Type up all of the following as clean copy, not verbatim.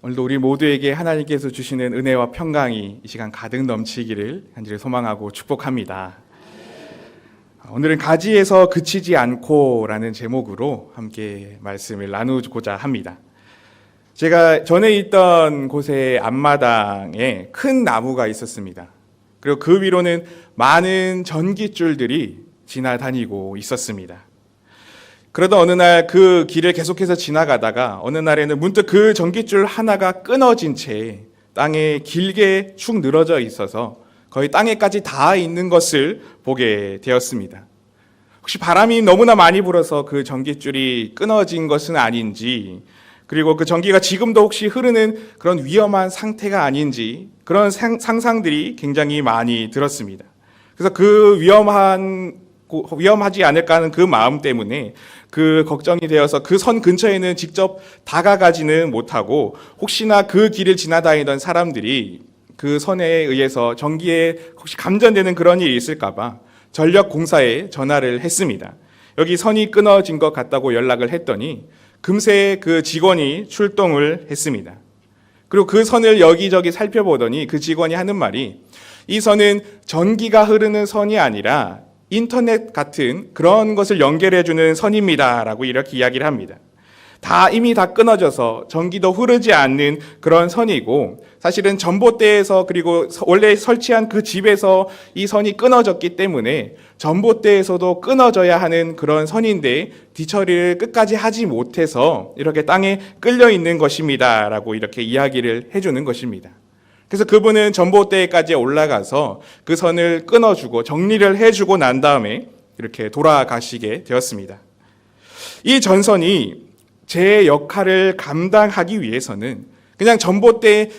오늘도 우리 모두에게 하나님께서 주시는 은혜와 평강이 이 시간 가득 넘치기를 간절히 소망하고 축복합니다. 오늘은 가지에서 그치지 않고라는 제목으로 함께 말씀을 나누고자 합니다. 제가 전에 있던 곳의 앞마당에 큰 나무가 있었습니다. 그리고 그 위로는 많은 전깃줄들이 지나다니고 있었습니다. 그러다 어느 날 그 길을 계속해서 지나가다가 어느 날에는 문득 그 전깃줄 하나가 끊어진 채 땅에 길게 축 늘어져 있어서 거의 땅에까지 닿아 있는 것을 보게 되었습니다. 혹시 바람이 너무나 많이 불어서 그 전깃줄이 끊어진 것은 아닌지, 그리고 그 전기가 지금도 혹시 흐르는 그런 위험한 상태가 아닌지, 그런 상상들이 굉장히 많이 들었습니다. 그래서 그 위험하지 않을까 하는 그 마음 때문에 그 걱정이 되어서 그 선 근처에는 직접 다가가지는 못하고, 혹시나 그 길을 지나다니던 사람들이 그 선에 의해서 전기에 혹시 감전되는 그런 일이 있을까봐 전력공사에 전화를 했습니다. 여기 선이 끊어진 것 같다고 연락을 했더니 금세 그 직원이 출동을 했습니다. 그리고 그 선을 여기저기 살펴보더니 그 직원이 하는 말이, 이 선은 전기가 흐르는 선이 아니라 인터넷 같은 그런 것을 연결해주는 선입니다 라고 이렇게 이야기를 합니다. 이미 다 끊어져서 전기도 흐르지 않는 그런 선이고, 사실은 전봇대에서, 그리고 원래 설치한 그 집에서 이 선이 끊어졌기 때문에 전봇대에서도 끊어져야 하는 그런 선인데 뒤처리를 끝까지 하지 못해서 이렇게 땅에 끌려 있는 것입니다 라고 이렇게 이야기를 해주는 것입니다. 그래서 그분은 전봇대에까지 올라가서 그 선을 끊어주고 정리를 해주고 난 다음에 이렇게 돌아가시게 되었습니다. 이 전선이 제 역할을 감당하기 위해서는 그냥 전봇대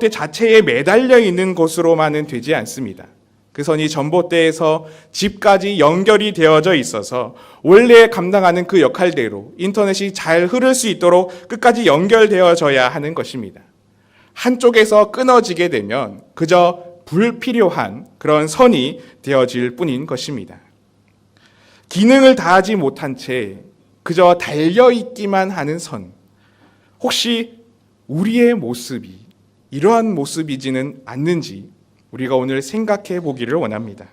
자체에 매달려 있는 것으로만은 되지 않습니다. 그 선이 전봇대에서 집까지 연결이 되어져 있어서 원래 감당하는 그 역할대로 인터넷이 잘 흐를 수 있도록 끝까지 연결되어져야 하는 것입니다. 한쪽에서 끊어지게 되면 그저 불필요한 그런 선이 되어질 뿐인 것입니다. 기능을 다하지 못한 채 그저 달려있기만 하는 선, 혹시 우리의 모습이 이러한 모습이지는 않는지 우리가 오늘 생각해 보기를 원합니다.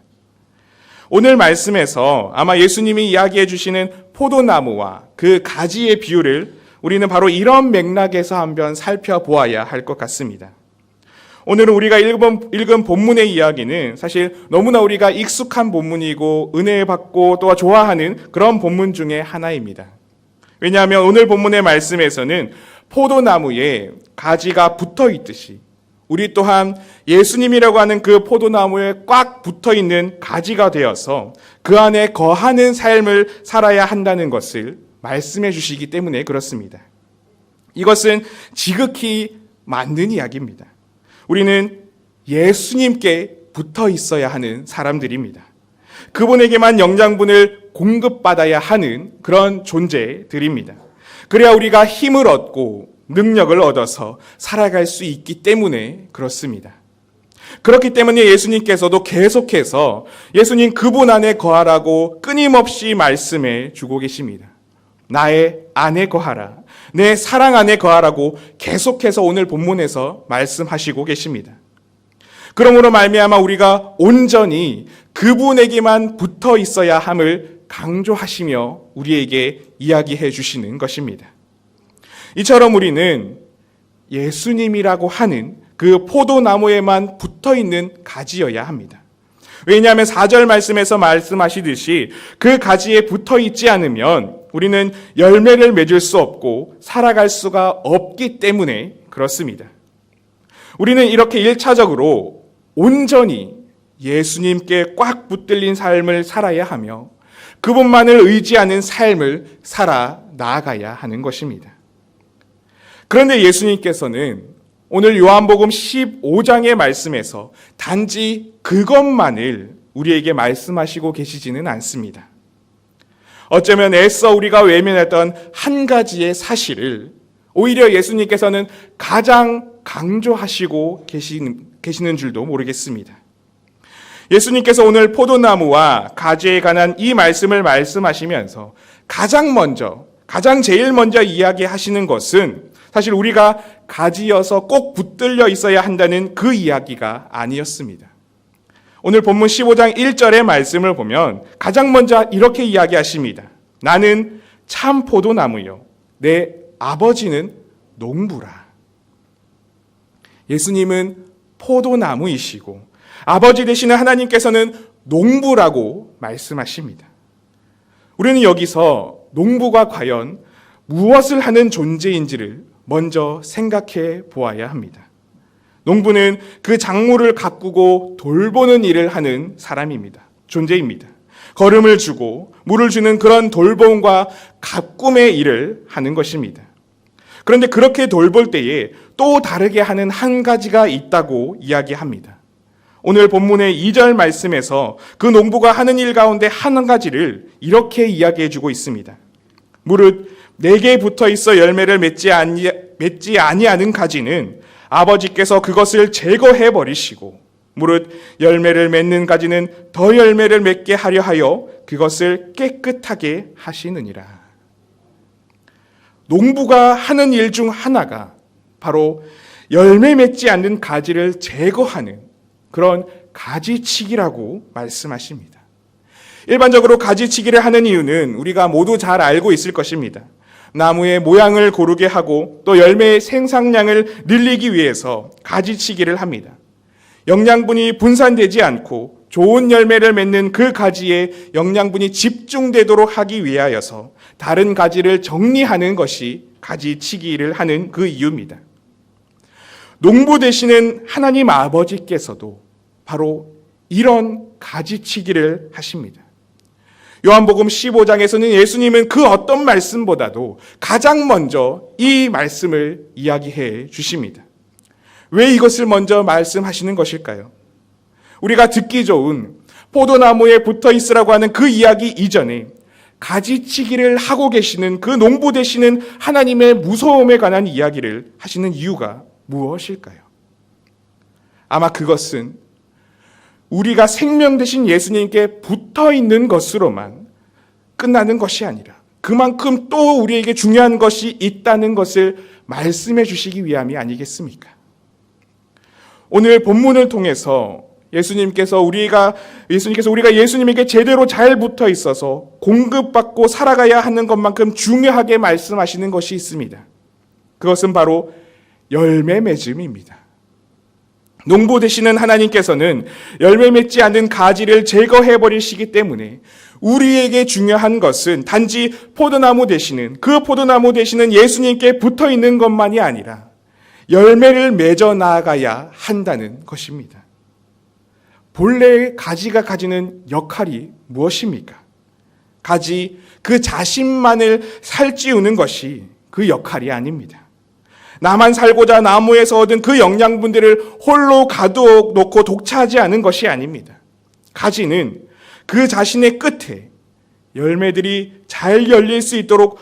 오늘 말씀에서 아마 예수님이 이야기해 주시는 포도나무와 그 가지의 비유를 우리는 바로 이런 맥락에서 한번 살펴보아야 할 것 같습니다. 오늘은 우리가 읽은 본문의 이야기는 사실 너무나 우리가 익숙한 본문이고 은혜 받고 또 좋아하는 그런 본문 중에 하나입니다. 왜냐하면 오늘 본문의 말씀에서는 포도나무에 가지가 붙어 있듯이 우리 또한 예수님이라고 하는 그 포도나무에 꽉 붙어 있는 가지가 되어서 그 안에 거하는 삶을 살아야 한다는 것을 말씀해 주시기 때문에 그렇습니다. 이것은 지극히 맞는 이야기입니다. 우리는 예수님께 붙어 있어야 하는 사람들입니다. 그분에게만 영양분을 공급받아야 하는 그런 존재들입니다. 그래야 우리가 힘을 얻고 능력을 얻어서 살아갈 수 있기 때문에 그렇습니다. 그렇기 때문에 예수님께서도 계속해서 예수님 그분 안에 거하라고 끊임없이 말씀해 주고 계십니다. 나의 안에 거하라, 내 사랑 안에 거하라고 계속해서 오늘 본문에서 말씀하시고 계십니다. 그러므로 말미암아 우리가 온전히 그분에게만 붙어 있어야 함을 강조하시며 우리에게 이야기해 주시는 것입니다. 이처럼 우리는 예수님이라고 하는 그 포도나무에만 붙어 있는 가지여야 합니다. 왜냐하면 4절 말씀에서 말씀하시듯이 그 가지에 붙어 있지 않으면 우리는 열매를 맺을 수 없고 살아갈 수가 없기 때문에 그렇습니다. 우리는 이렇게 1차적으로 온전히 예수님께 꽉 붙들린 삶을 살아야 하며 그분만을 의지하는 삶을 살아 나아가야 하는 것입니다. 그런데 예수님께서는 오늘 요한복음 15장의 말씀에서 단지 그것만을 우리에게 말씀하시고 계시지는 않습니다. 어쩌면 애써 우리가 외면했던 한 가지의 사실을 오히려 예수님께서는 가장 강조하시고 계시는 줄도 모르겠습니다. 예수님께서 오늘 포도나무와 가지에 관한 이 말씀을 말씀하시면서 가장 제일 먼저 이야기하시는 것은 사실 우리가 가지여서 꼭 붙들려 있어야 한다는 그 이야기가 아니었습니다. 오늘 본문 15장 1절의 말씀을 보면 가장 먼저 이렇게 이야기하십니다. 나는 참 포도나무요, 내 아버지는 농부라. 예수님은 포도나무이시고 아버지 되시는 하나님께서는 농부라고 말씀하십니다. 우리는 여기서 농부가 과연 무엇을 하는 존재인지를 먼저 생각해 보아야 합니다. 농부는 그 작물을 가꾸고 돌보는 일을 하는 사람입니다. 존재입니다. 거름을 주고 물을 주는 그런 돌봄과 가꿈의 일을 하는 것입니다. 그런데 그렇게 돌볼 때에 또 다르게 하는 한 가지가 있다고 이야기합니다. 오늘 본문의 2절 말씀에서 그 농부가 하는 일 가운데 한 가지를 이렇게 이야기해 주고 있습니다. 무릇 내게 붙어 있어 열매를 맺지 아니하는 가지는 아버지께서 그것을 제거해 버리시고 무릇 열매를 맺는 가지는 더 열매를 맺게 하려 하여 그것을 깨끗하게 하시느니라. 농부가 하는 일 중 하나가 바로 열매 맺지 않는 가지를 제거하는 그런 가지치기라고 말씀하십니다. 일반적으로 가지치기를 하는 이유는 우리가 모두 잘 알고 있을 것입니다. 나무의 모양을 고르게 하고 또 열매의 생산량을 늘리기 위해서 가지치기를 합니다. 영양분이 분산되지 않고 좋은 열매를 맺는 그 가지에 영양분이 집중되도록 하기 위하여서 다른 가지를 정리하는 것이 가지치기를 하는 그 이유입니다. 농부 되시는 하나님 아버지께서도 바로 이런 가지치기를 하십니다. 요한복음 15장에서는 예수님은 그 어떤 말씀보다도 가장 먼저 이 말씀을 이야기해 주십니다. 왜 이것을 먼저 말씀하시는 것일까요? 우리가 듣기 좋은 포도나무에 붙어 있으라고 하는 그 이야기 이전에 가지치기를 하고 계시는 그 농부 되시는 하나님의 무서움에 관한 이야기를 하시는 이유가 무엇일까요? 아마 그것은 우리가 생명 되신 예수님께 붙어 있는 것으로만 끝나는 것이 아니라 그만큼 또 우리에게 중요한 것이 있다는 것을 말씀해 주시기 위함이 아니겠습니까? 오늘 본문을 통해서 예수님께서 우리가 예수님에게 제대로 잘 붙어 있어서 공급받고 살아가야 하는 것만큼 중요하게 말씀하시는 것이 있습니다. 그것은 바로 열매 맺음입니다. 농부 되시는 하나님께서는 열매 맺지 않는 가지를 제거해 버리시기 때문에 우리에게 중요한 것은 단지 포도나무 되시는 예수님께 붙어 있는 것만이 아니라 열매를 맺어 나아가야 한다는 것입니다. 본래 가지가 가지는 역할이 무엇입니까? 가지 그 자신만을 살찌우는 것이 그 역할이 아닙니다. 나만 살고자 나무에서 얻은 그 영양분들을 홀로 가두어놓고 독차지 않은 것이 아닙니다. 가지는 그 자신의 끝에 열매들이 잘 열릴 수 있도록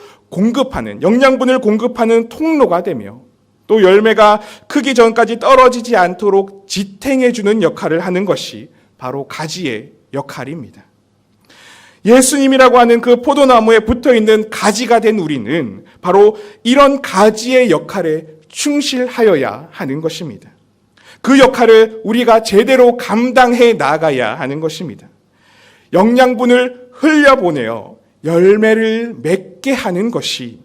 영양분을 공급하는 통로가 되며 또 열매가 크기 전까지 떨어지지 않도록 지탱해주는 역할을 하는 것이 바로 가지의 역할입니다. 예수님이라고 하는 그 포도나무에 붙어있는 가지가 된 우리는 바로 이런 가지의 역할에 충실하여야 하는 것입니다. 그 역할을 우리가 제대로 감당해 나가야 하는 것입니다. 영양분을 흘려보내어 열매를 맺게 하는 것이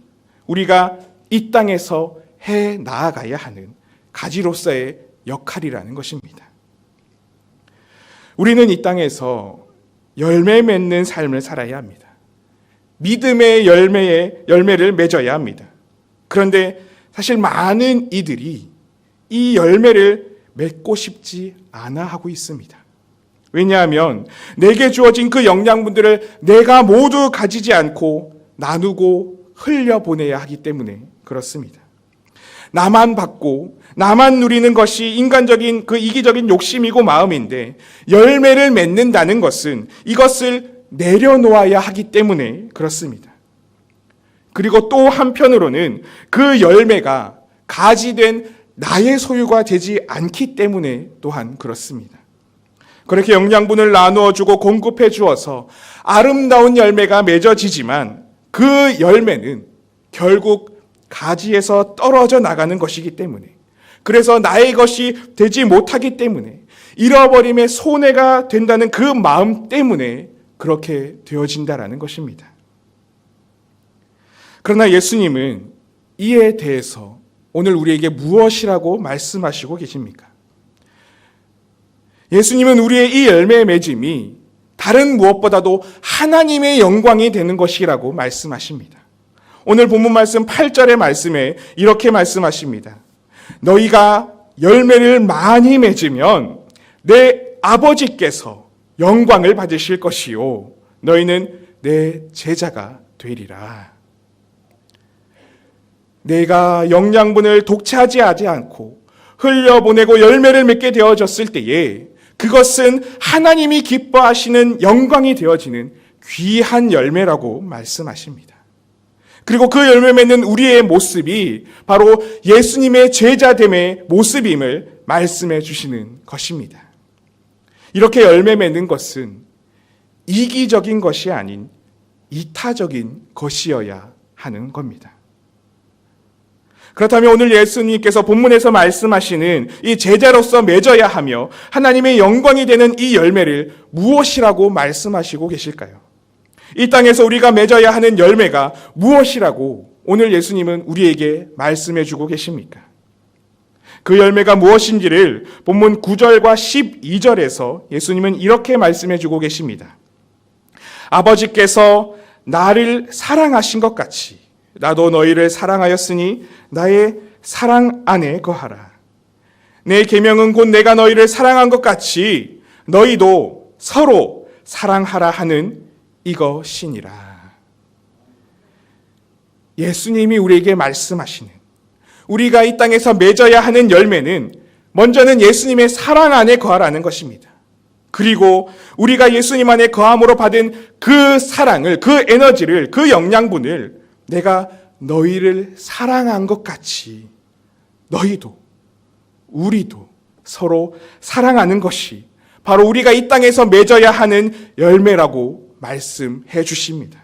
우리가 이 땅에서 해 나아가야 하는 가지로서의 역할이라는 것입니다. 우리는 이 땅에서 열매 맺는 삶을 살아야 합니다. 믿음의 열매를 맺어야 합니다. 그런데 사실 많은 이들이 이 열매를 맺고 싶지 않아 하고 있습니다. 왜냐하면 내게 주어진 그 영양분들을 내가 모두 가지지 않고 나누고 흘려보내야 하기 때문에 그렇습니다. 나만 받고 나만 누리는 것이 인간적인 그 이기적인 욕심이고 마음인데 열매를 맺는다는 것은 이것을 내려놓아야 하기 때문에 그렇습니다. 그리고 또 한편으로는 그 열매가 가지된 나의 소유가 되지 않기 때문에 또한 그렇습니다. 그렇게 영양분을 나누어 주고 공급해 주어서 아름다운 열매가 맺어지지만 그 열매는 결국 가지에서 떨어져 나가는 것이기 때문에, 그래서 나의 것이 되지 못하기 때문에, 잃어버림의 손해가 된다는 그 마음 때문에 그렇게 되어진다라는 것입니다. 그러나 예수님은 이에 대해서 오늘 우리에게 무엇이라고 말씀하시고 계십니까? 예수님은 우리의 이 열매의 맺음이 다른 무엇보다도 하나님의 영광이 되는 것이라고 말씀하십니다. 오늘 본문 말씀 8절의 말씀에 이렇게 말씀하십니다. 너희가 열매를 많이 맺으면 내 아버지께서 영광을 받으실 것이요 너희는 내 제자가 되리라. 내가 영양분을 독차지하지 않고 흘려보내고 열매를 맺게 되어졌을 때에 그것은 하나님이 기뻐하시는 영광이 되어지는 귀한 열매라고 말씀하십니다. 그리고 그 열매 맺는 우리의 모습이 바로 예수님의 제자됨의 모습임을 말씀해 주시는 것입니다. 이렇게 열매 맺는 것은 이기적인 것이 아닌 이타적인 것이어야 하는 겁니다. 그렇다면 오늘 예수님께서 본문에서 말씀하시는 이 제자로서 맺어야 하며 하나님의 영광이 되는 이 열매를 무엇이라고 말씀하시고 계실까요? 이 땅에서 우리가 맺어야 하는 열매가 무엇이라고 오늘 예수님은 우리에게 말씀해 주고 계십니까? 그 열매가 무엇인지를 본문 9절과 12절에서 예수님은 이렇게 말씀해 주고 계십니다. 아버지께서 나를 사랑하신 것 같이 나도 너희를 사랑하였으니 나의 사랑 안에 거하라. 내 계명은 곧 내가 너희를 사랑한 것 같이 너희도 서로 사랑하라 하는 이것이니라. 예수님이 우리에게 말씀하시는 우리가 이 땅에서 맺어야 하는 열매는 먼저는 예수님의 사랑 안에 거하라는 것입니다. 그리고 우리가 예수님 안에 거함으로 받은 그 사랑을, 그 에너지를, 그 영양분을 내가 너희를 사랑한 것 같이 너희도, 우리도 서로 사랑하는 것이 바로 우리가 이 땅에서 맺어야 하는 열매라고 말씀해 주십니다.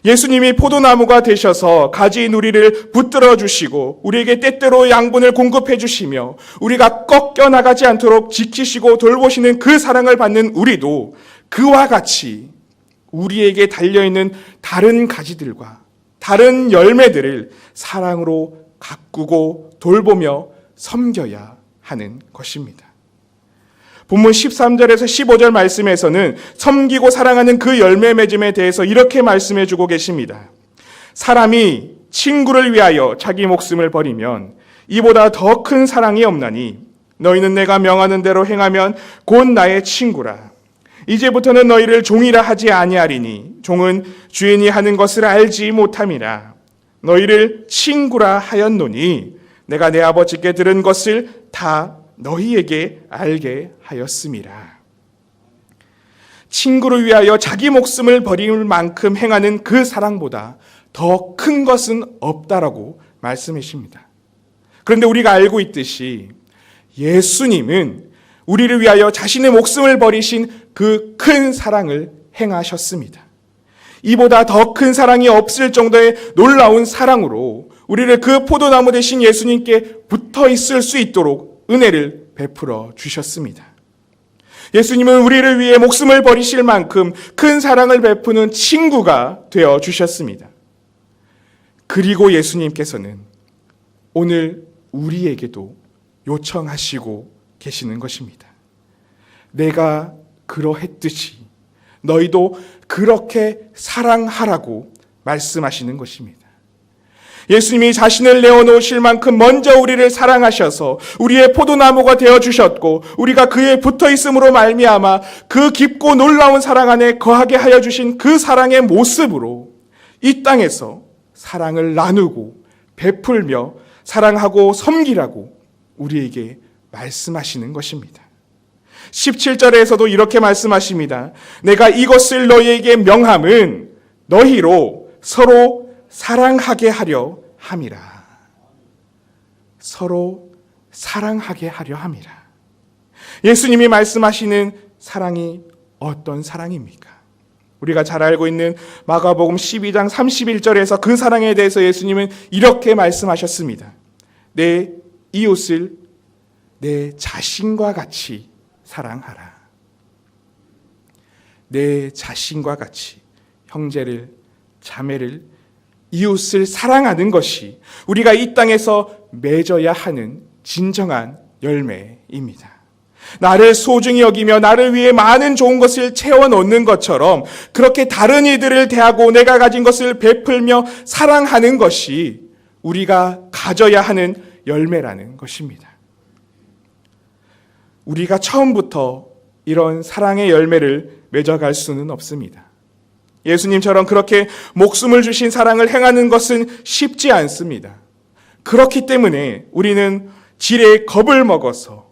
예수님이 포도나무가 되셔서 가지인 우리를 붙들어 주시고 우리에게 때때로 양분을 공급해 주시며 우리가 꺾여 나가지 않도록 지키시고 돌보시는 그 사랑을 받는 우리도 그와 같이 우리에게 달려있는 다른 가지들과 다른 열매들을 사랑으로 가꾸고 돌보며 섬겨야 하는 것입니다. 본문 13절에서 15절 말씀에서는 섬기고 사랑하는 그 열매 맺음에 대해서 이렇게 말씀해 주고 계십니다. 사람이 친구를 위하여 자기 목숨을 버리면 이보다 더 큰 사랑이 없나니 너희는 내가 명하는 대로 행하면 곧 나의 친구라. 이제부터는 너희를 종이라 하지 아니하리니 종은 주인이 하는 것을 알지 못함이라. 너희를 친구라 하였노니 내가 내 아버지께 들은 것을 다 너희에게 알게 하였음이라. 친구를 위하여 자기 목숨을 버릴 만큼 행하는 그 사랑보다 더 큰 것은 없다라고 말씀하십니다. 그런데 우리가 알고 있듯이 예수님은 우리를 위하여 자신의 목숨을 버리신 그 큰 사랑을 행하셨습니다. 이보다 더 큰 사랑이 없을 정도의 놀라운 사랑으로 우리를 그 포도나무 되신 예수님께 붙어 있을 수 있도록 은혜를 베풀어 주셨습니다. 예수님은 우리를 위해 목숨을 버리실 만큼 큰 사랑을 베푸는 친구가 되어 주셨습니다. 그리고 예수님께서는 오늘 우리에게도 요청하시고 계시는 것입니다. 내가 그러했듯이 너희도 그렇게 사랑하라고 말씀하시는 것입니다. 예수님이 자신을 내어놓으실 만큼 먼저 우리를 사랑하셔서 우리의 포도나무가 되어주셨고 우리가 그에 붙어있음으로 말미암아 그 깊고 놀라운 사랑 안에 거하게 하여 주신 그 사랑의 모습으로 이 땅에서 사랑을 나누고 베풀며 사랑하고 섬기라고 우리에게 말씀하시는 것입니다. 17절에서도 이렇게 말씀하십니다. 내가 이것을 너희에게 명함은 너희로 서로 사랑하게 하려 함이라. 서로 사랑하게 하려 함이라. 예수님이 말씀하시는 사랑이 어떤 사랑입니까? 우리가 잘 알고 있는 마가복음 12장 31절에서 그 사랑에 대해서 예수님은 이렇게 말씀하셨습니다. 내 이웃을 내 자신과 같이 사랑하라. 내 자신과 같이 형제를, 자매를, 이웃을 사랑하는 것이 우리가 이 땅에서 맺어야 하는 진정한 열매입니다. 나를 소중히 여기며 나를 위해 많은 좋은 것을 채워놓는 것처럼 그렇게 다른 이들을 대하고 내가 가진 것을 베풀며 사랑하는 것이 우리가 가져야 하는 열매라는 것입니다. 우리가 처음부터 이런 사랑의 열매를 맺어갈 수는 없습니다. 예수님처럼 그렇게 목숨을 주신 사랑을 행하는 것은 쉽지 않습니다. 그렇기 때문에 우리는 지레 겁을 먹어서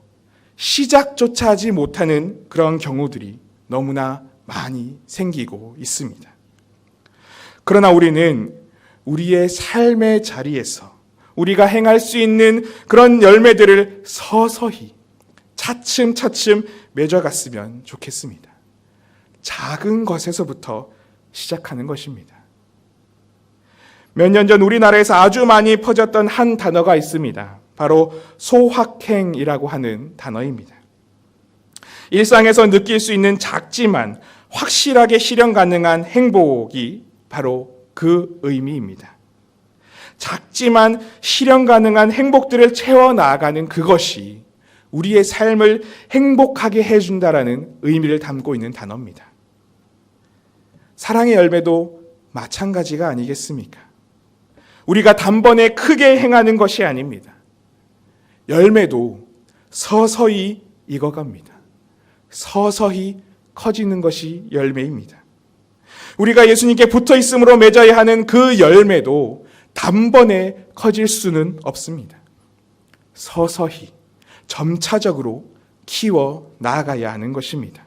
시작조차 하지 못하는 그런 경우들이 너무나 많이 생기고 있습니다. 그러나 우리는 우리의 삶의 자리에서 우리가 행할 수 있는 그런 열매들을 서서히 차츰차츰 맺어갔으면 좋겠습니다. 작은 것에서부터 시작하는 것입니다. 몇 년 전 우리나라에서 아주 많이 퍼졌던 한 단어가 있습니다. 바로 소확행이라고 하는 단어입니다. 일상에서 느낄 수 있는 작지만 확실하게 실현 가능한 행복이 바로 그 의미입니다. 작지만 실현 가능한 행복들을 채워나가는 그것이 우리의 삶을 행복하게 해준다라는 의미를 담고 있는 단어입니다. 사랑의 열매도 마찬가지가 아니겠습니까? 우리가 단번에 크게 행하는 것이 아닙니다. 열매도 서서히 익어갑니다. 서서히 커지는 것이 열매입니다. 우리가 예수님께 붙어 있음으로 맺어야 하는 그 열매도 단번에 커질 수는 없습니다. 서서히 점차적으로 키워 나아가야 하는 것입니다.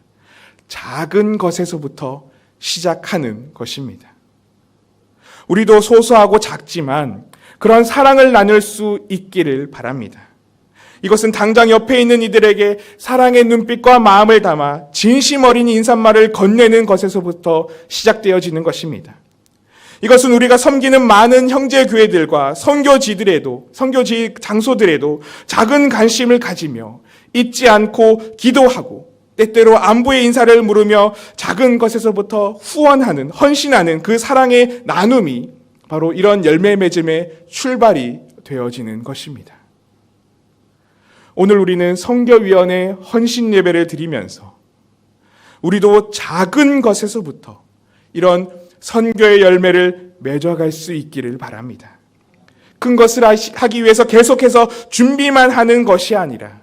작은 것에서부터 시작하는 것입니다. 우리도 소소하고 작지만 그런 사랑을 나눌 수 있기를 바랍니다. 이것은 당장 옆에 있는 이들에게 사랑의 눈빛과 마음을 담아 진심 어린 인사말을 건네는 것에서부터 시작되어지는 것입니다. 이것은 우리가 섬기는 많은 형제 교회들과 선교지 장소들에도 작은 관심을 가지며 잊지 않고 기도하고 때때로 안부의 인사를 물으며 작은 것에서부터 후원하는, 헌신하는 그 사랑의 나눔이 바로 이런 열매 맺음의 출발이 되어지는 것입니다. 오늘 우리는 선교위원회 헌신 예배를 드리면서 우리도 작은 것에서부터 이런 선교의 열매를 맺어갈 수 있기를 바랍니다. 큰 것을 하기 위해서 계속해서 준비만 하는 것이 아니라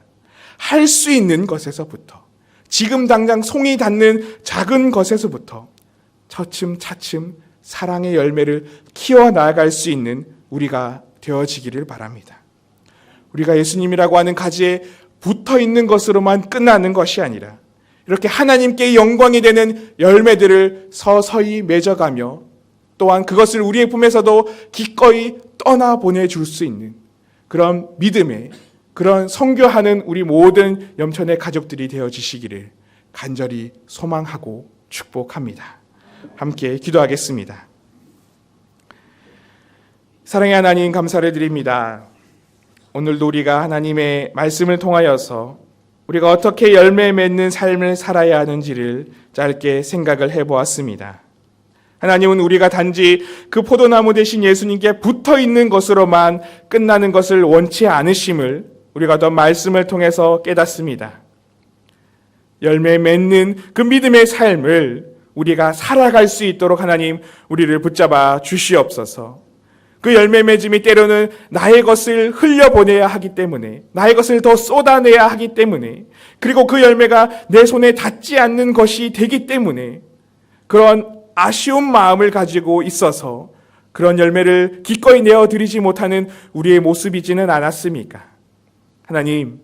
할 수 있는 것에서부터, 지금 당장 송이 닿는 작은 것에서부터 차츰차츰 사랑의 열매를 키워나갈 수 있는 우리가 되어지기를 바랍니다. 우리가 예수님이라고 하는 가지에 붙어 있는 것으로만 끝나는 것이 아니라 이렇게 하나님께 영광이 되는 열매들을 서서히 맺어가며 또한 그것을 우리의 품에서도 기꺼이 떠나보내줄 수 있는 그런 믿음의, 그런 선교하는 우리 모든 염천의 가족들이 되어지시기를 간절히 소망하고 축복합니다. 함께 기도하겠습니다. 사랑의 하나님, 감사를 드립니다. 오늘도 우리가 하나님의 말씀을 통하여서 우리가 어떻게 열매 맺는 삶을 살아야 하는지를 짧게 생각을 해보았습니다. 하나님은 우리가 단지 그 포도나무 대신 예수님께 붙어 있는 것으로만 끝나는 것을 원치 않으심을 우리가 더 말씀을 통해서 깨닫습니다. 열매 맺는 그 믿음의 삶을 우리가 살아갈 수 있도록 하나님 우리를 붙잡아 주시옵소서. 그 열매 맺음이 때로는 나의 것을 흘려보내야 하기 때문에, 나의 것을 더 쏟아내야 하기 때문에, 그리고 그 열매가 내 손에 닿지 않는 것이 되기 때문에 그런 아쉬운 마음을 가지고 있어서 그런 열매를 기꺼이 내어드리지 못하는 우리의 모습이지는 않았습니까? 하나님,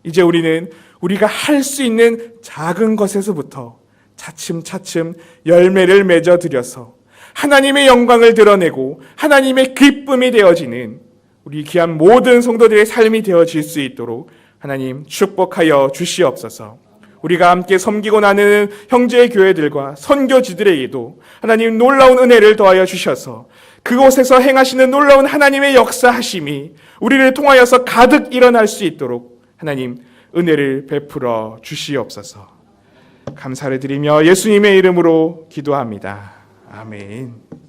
이제 우리는 우리가 할 수 있는 작은 것에서부터 차츰차츰 열매를 맺어드려서 하나님의 영광을 드러내고 하나님의 기쁨이 되어지는 우리 귀한 모든 성도들의 삶이 되어질 수 있도록 하나님 축복하여 주시옵소서. 우리가 함께 섬기고 나누는 형제 교회들과 선교지들에게도 하나님 놀라운 은혜를 더하여 주셔서 그곳에서 행하시는 놀라운 하나님의 역사하심이 우리를 통하여서 가득 일어날 수 있도록 하나님 은혜를 베풀어 주시옵소서. 감사를 드리며 예수님의 이름으로 기도합니다. 아멘.